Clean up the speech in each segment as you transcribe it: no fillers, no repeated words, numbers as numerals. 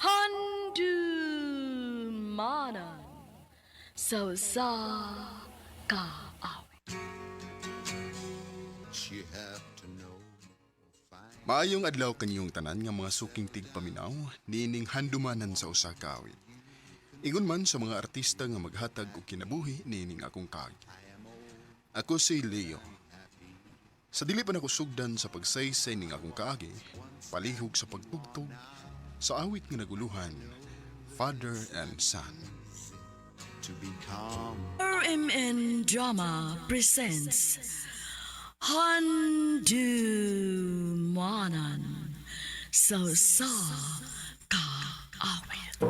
Handumanan sa kaawit. Maayong adlaw kanyong tanan nga mga suking tigpaminaw, niining handumanan sa usa ka awit. Ingon man sa mga artista nga maghatag og kinabuhi niining akong kaagi. Ako si Leo. Sa dili pa nako sugdan sa pagsaysay ning akong kaagi, palihog sa pagtugtog sa awit nga naguluhan, Father and Son. RMN Drama presents Handumanan sa kaawit.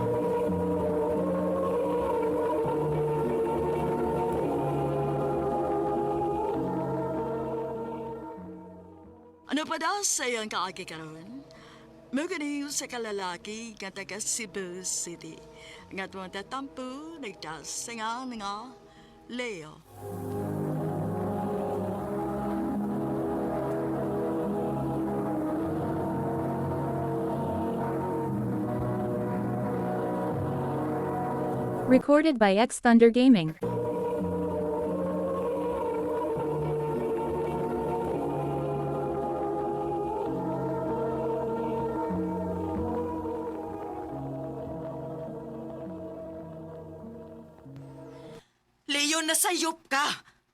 Ano pa daw sa iyong kaagi karon? Maganayo sa kalalaki nga taga Cebu City. Nga tuwang tatampo, nagdasinga nga Leo. Recorded by X Thunder Gaming. Leo, nasayop ka.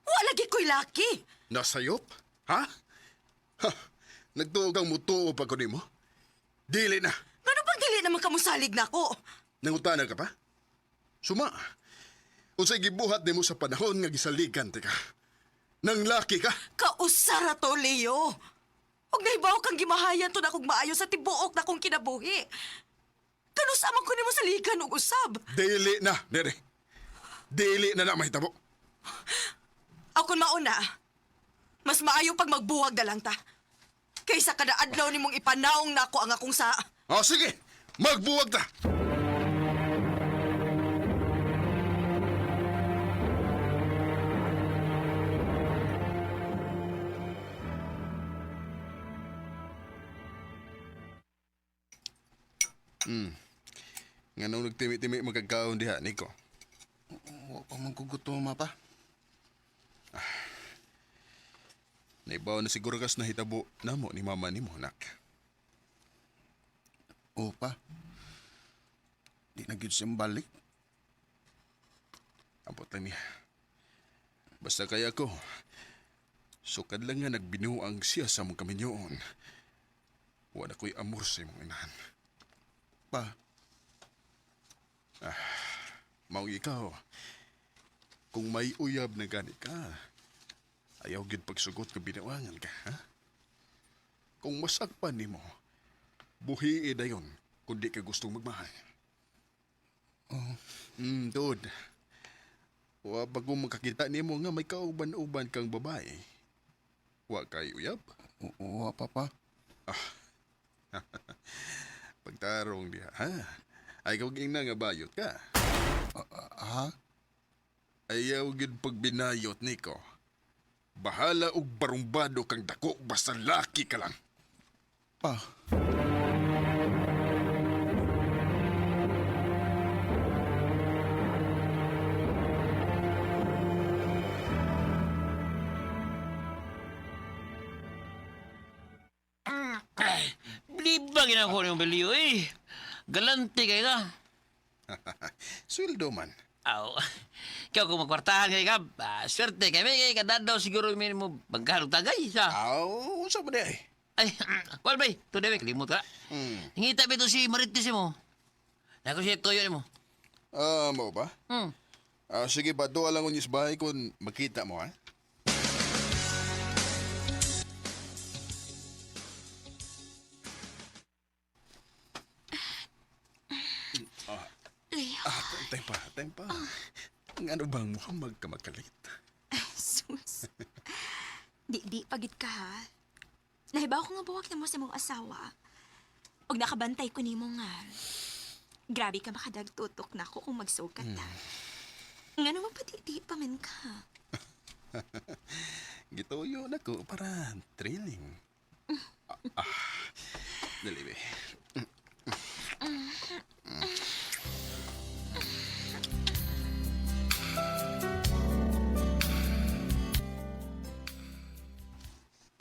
Wala gi ko'y laki. Nasayop? Ha? Ha? Nagtuog ang mutuo pa ko nimo? Dili na. Ano pang dili naman kamusalig na ko? Nangutana ka pa? Suma. Unsay gibuhat nimo sa panahon nga gisaligan ka. Nang laki ka? Kausara to, Leo. Huwag nahibaw kang gimahayan to na kong maayo sa tibuok na kong kinabuhi. Kanusamang ko nimo sa ligan ug usab. Dili na, Nere. Dili na mahitabo. Ako mauna, mas maayo pag magbuwag na lang ta. Kaysa kada adlaw nimong ipanaong na ako ang akong sa... O sige, magbuwag ta. Nga nung nagtimi-timi magkagkaon diha, Nico. Wa pa man kugutom pa. Naibaw na siguro kas nahitabo namo ni mama nimo, nak. O pa. Di na gyud siyang balik. Ambot lang niya. Basta kaya ko, sukad lang nga nagbinuang siya sa mong kaminyoon. Wala ko'y amor sa imong inahan. Pa, Mao ikaw, kung may uyab na gani ka, ayaw gyud pagsugot ka binawangan ka, ha? Kung masakpan nimo, buhi dayon kung di ka gustong magmahal. Dude. Wa bago makakita nimo nga may kauban-uban kang babae. Wa kay uyab? wa pa. Pagtarong diha, ha? Ay kung ina nga bayot ka. Ha? Ayaw gyud pagbinayot niko. Bahala og barumbado kang dako basta laki ka lang. Pa. Bliba ginako yung baliyo eh. Galante kayo ka. Sweldo man. Aw, kaya kung magkwartahan kayo ka, swerte kami kayo kadadaw siguro yung mo magkahalong tagay sa. Aw, unsa ba di ay? Ay, wal bay, to dewek, limot ka. Hingita ba ito si Maritis mo? Nako siya toyo mo. Mo ba? Hmm. Sige ba, doa lang unyis bahay kung makita mo, ha? Leo, Time pa. Ang ano bang muhamag ka magkalit? Sus. Di pagit ka ha. Nahibaw ko nga buwak na mo sa mong asawa. Og nakabantay ko ni mo nga. Grabe ka makadagtutok na ako kung magsukat ta. Nga naman pati pa man ka. Gituyo na ko para thrilling. Dali, be.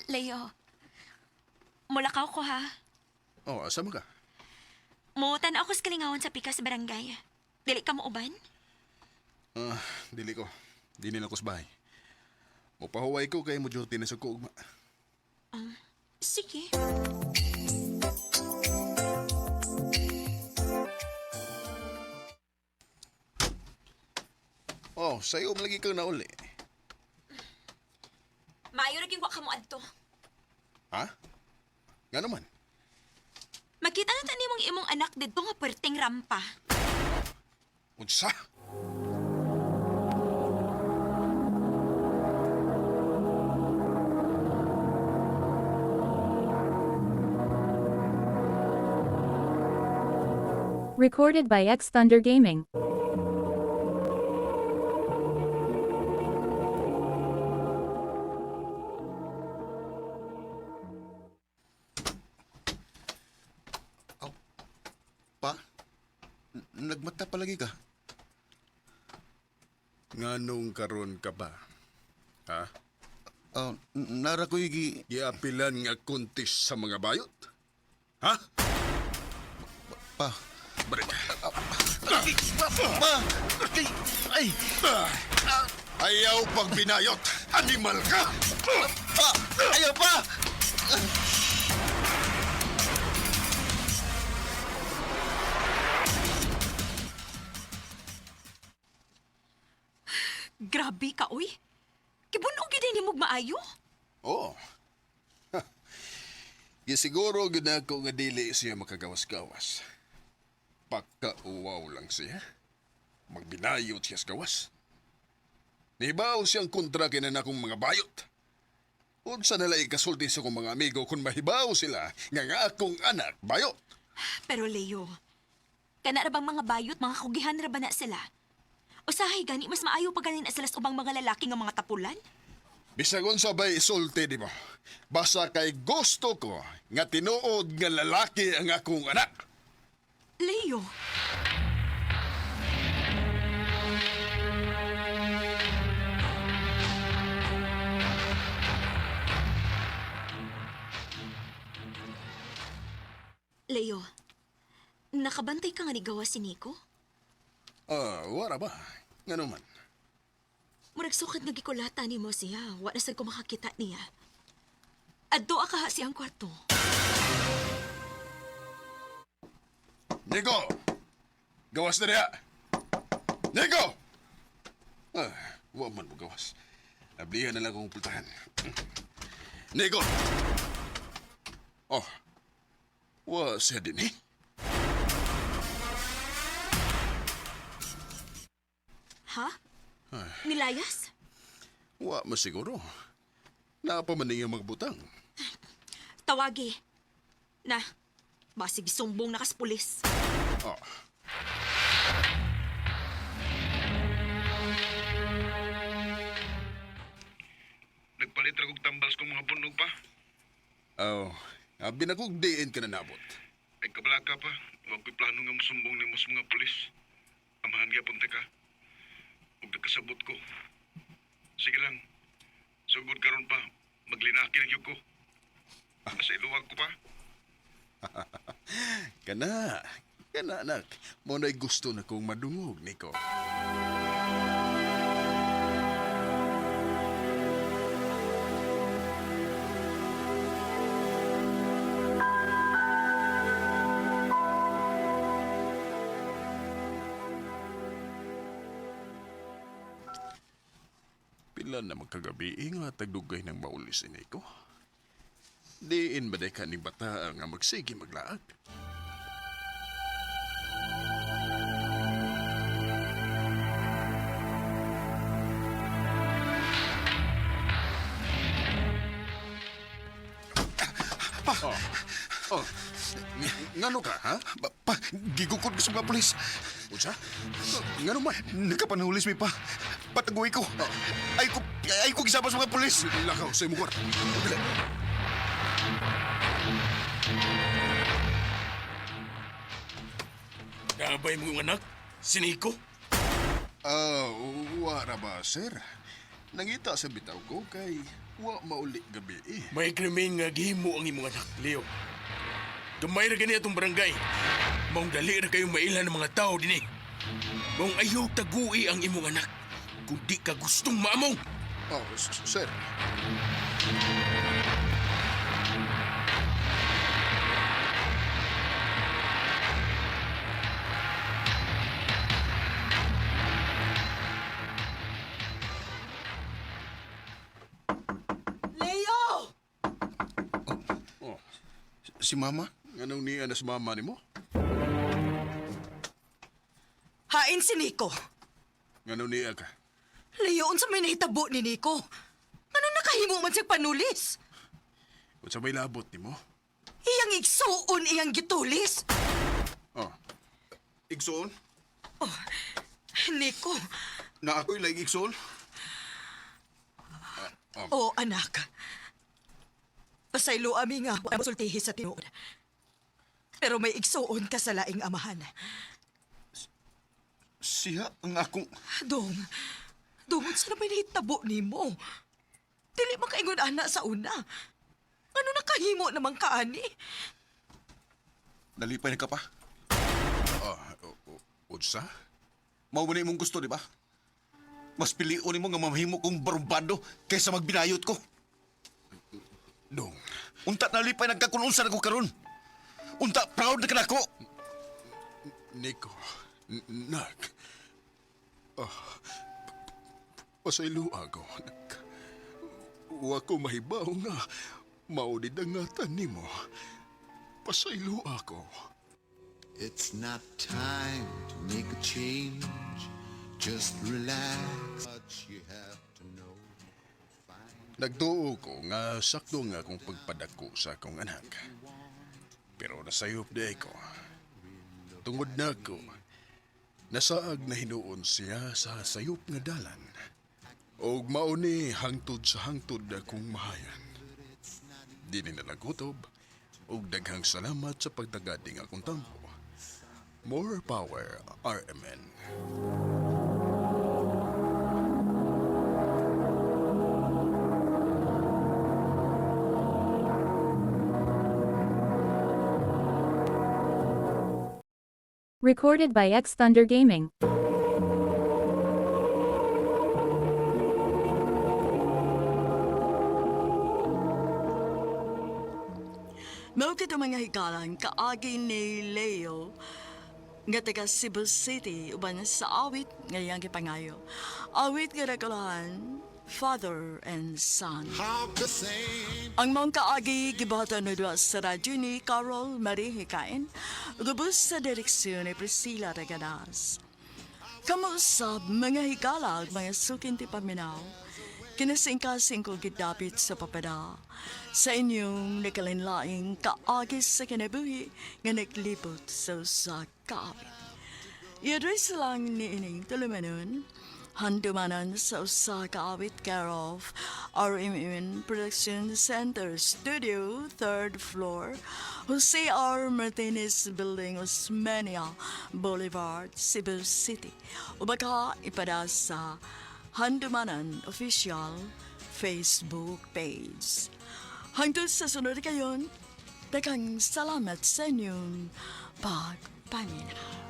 Leo, mulakaw ko ha. Oh, asa mo ka? Mutan ako sa kalingawan sa pika sa barangay. Dili ka mo uban? Dili ko. Dili na ko sa bahay. Mupahuway ko kay mo duty na sa kuugma. Sige. Oh, sayo malagi kang nauli. Maayo rin wa ka mo adto. Ha? Nga naman. Makita na tani mong imong anak dito nga perting rampa. Unsa? Recorded by X Thunder Gaming. Pa, nagmata palagi ka. Nganong karon ka ba? Ha? Nara ko yung Giapilan nga kuntis sa mga bayot? Ha? pa. Balik. Pa! Ay! Ayaw pag binayot! Animal ka! Pa! Ayaw pa! Grabe ka, uy. Kibunog gid ni mo maayo. Oo. Gisiguro gid ako nga dili siya makagawas-gawas. Pagkauwaw lang siya. Magbinayot siya sa gawas. Nibaw siyang kontra kinan akong mga bayot. Unsa nila ikasulti sa kong mga amigo kung mahibaw sila nga akong anak bayot. Pero Leo, kana ra bang mga bayot, mga kugihan ra ba na sila? Usahay gani mas maayo pa ganin na sila sa ubang mga lalaki nga mga tapulan? Bisagon sabay isulti di mo. Basta kay gusto ko nga tinuod nga lalaki ang akong anak. Leo, Leo, nakabantay ka nga ni gawa si Nico? Wala ba? Nga naman. Murag sukat nga gikulata ni mo siya. Wa na sad ko makakita niya. Adto ka ha siyang kwarto. Nico! Gawas na niya! Nico! Wa man mo gawas. Nablihan na lang akong pultahan. Nico! Oh, wa siya din eh. Ha? Nilayas? Wa masiguro. Napaman niya magbutang. Tawagi. Na, basig sumbong na kas pulis. Oh. Nagpalit ra kog tambals kong mga bunog pa. Oh, abi na kong diin ka na nabot. Ay kabalaka pa. Huwag ko'y plano nga musumbong ni mas mga pulis. Amahan nga punta ka. Huwag nagkasabot ko. Sige lang. Sugod karon pa. Maglinaki na yun ko. Nasa iluwag ko pa. Kana. Kana, anak. Muna'y gusto na kong madungog, Nico. Pila na magkagabi nga tagdugay ng maulis ni Nico. Diin ba ka ni bata nga magsige maglaag? Oh, ngano ka, ha? Pa, gigukod ko sa mga pulis. Unsa? Ngano man? Nagkapanulis mi pa. Patagoy ko. Ay ko gisama sa mga pulis. Lakaw sa imong kwarto. Nabay mo yung anak? Si Nico? Wala ba, sir? Nangita sa bitaw ko kay wa mauli gabi eh. May krimen nga gihimo ang imong anak, Leo. Gamay na gani atong barangay. Maong dali na kayong mailan ng mga tao din eh. Maong ayaw tagui ang imong anak. Kung di ka gustong maamong. Sir. Leo! Si Mama? Anong niya na si Mama ni mo? Hain si Nico. Anong niya ka? Leo, unsa may nahitabo ni Nico? Ano nakahimo man siyang panulis? Kung sa may labot ni mo? Iyang igsuon, iyang gitulis. Igsoon? Nico, Na ako'y like igsoon? oh anak. Pasaylo ami nga ang sultihi sa tinuod. Pero may igsuon ka sa laing amahan. Siya ang akong... Dong, sa may nahitabo ni mo. Dili makaingon ana sa una. Ano nakahimo namang kaani? Nalipay na ka pa. Unsa? Mao man imong gusto, di ba? Mas piliun nimo nga mamahimo kong barumbado kaysa magbinayot ko. Dong, Unta nalipay nagkakununsa na ko karon. Unta proud na ka nako. Nico, Nak. Pasaylo ako, Nak. Wa ko mahibaw nga maudidangatan ni mo. Pasaylo ako. It's not time to make a change. Just relax. What you have to know. Nagtuo ko nga sakto nga akong pagpadako sa akong anak. Pero nasayop di ko. Tungod na ko, nasaag na hinuon siya sa sayop nga dalan. Og mauni hangtod sa hangtod akong mahayan. Di na nagutob, og daghang salamat sa pagtagading akong tampo. More power, RMN. Recorded by X Thunder Gaming. Mao kito mga hikalang kaagi ni Leo nga taga Cebu City uban sa awit ngayang gipangayo. Awit nga nagkalahan, father and son. How to sing. Ang mga kaagi gibata na doon sa radyo ni Carol Marie Hikain, gubos sa direksyon ni Priscilla Regadas. Kamusab mga hikalag, mga sukin ti paminaw, kinasingkasing ko gidapit sa papada, sa inyong nakalinlaing kaagis sa kinabuhi nga naglibot sa usa kaawit. I-address lang ni ining tulumanon, handumanan sa usa kaawit care of RMN Production Center Studio, 3rd floor, Jose R. Martinez Building, Osmeña Boulevard, Cebu City. O baka ipada sa Handumanan Official Facebook page. Hangtod sa sunod kayon, daghang salamat sa inyong pagpaminaw.